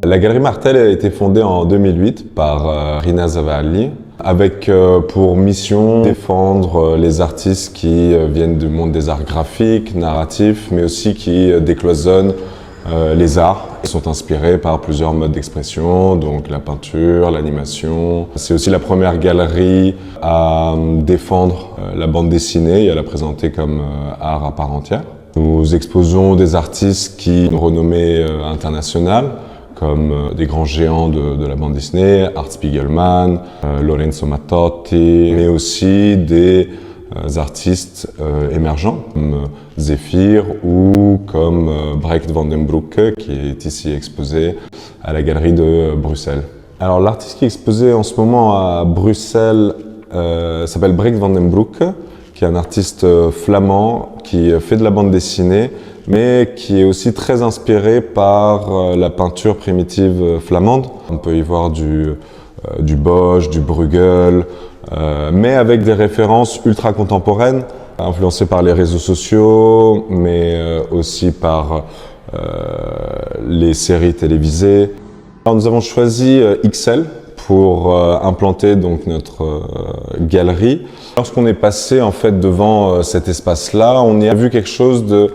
La Galerie Martel a été fondée en 2008 par Rina Zavalli avec pour mission défendre les artistes qui viennent du monde des arts graphiques, narratifs, mais aussi qui décloisonnent les arts. Ils sont inspirés par plusieurs modes d'expression, donc la peinture, l'animation. C'est aussi la première galerie à défendre la bande dessinée et à la présenter comme art à part entière. Nous exposons des artistes qui ont une renommée internationale, comme des grands géants de la bande dessinée, Art Spiegelman, Lorenzo Mattotti, mais aussi des artistes émergents comme Zephyr ou comme Brecht van den Broeke qui est ici exposé à la galerie de Bruxelles. Alors l'artiste qui est exposé en ce moment à Bruxelles s'appelle Brecht van den Broeke, qui est un artiste flamand qui fait de la bande dessinée, mais qui est aussi très inspiré par la peinture primitive flamande. On peut y voir du Bosch, du Bruegel, mais avec des références ultra contemporaines, influencées par les réseaux sociaux, mais aussi par les séries télévisées. Alors, nous avons choisi XL pour implanter donc notre galerie. Lorsqu'on est passé en fait devant cet espace-là, on y a vu quelque chose de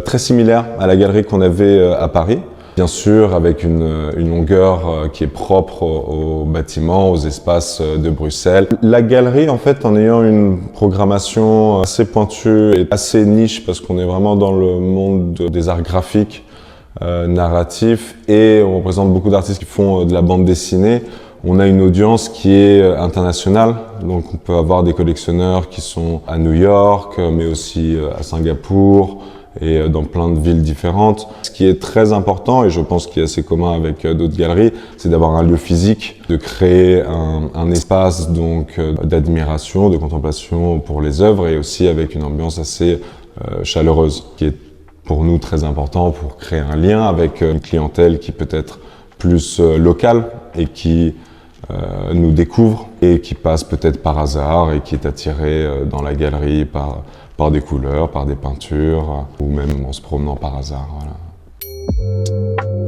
très similaire à la galerie qu'on avait à Paris. Bien sûr, avec une longueur qui est propre au bâtiment, aux espaces de Bruxelles. La galerie, en fait, en ayant une programmation assez pointue et assez niche, parce qu'on est vraiment dans le monde des arts graphiques, narratifs, et on représente beaucoup d'artistes qui font de la bande dessinée. On a une audience qui est internationale, donc on peut avoir des collectionneurs qui sont à New York, mais aussi à Singapour, et dans plein de villes différentes. Ce qui est très important, et je pense qu'il est assez commun avec d'autres galeries, c'est d'avoir un lieu physique, de créer un espace donc d'admiration, de contemplation pour les œuvres, et aussi avec une ambiance assez chaleureuse, qui est pour nous très important pour créer un lien avec une clientèle qui peut être plus locale et qui nous découvre et qui passe peut-être par hasard et qui est attirée dans la galerie par des couleurs, par des peintures, ou même en se promenant par hasard. Voilà.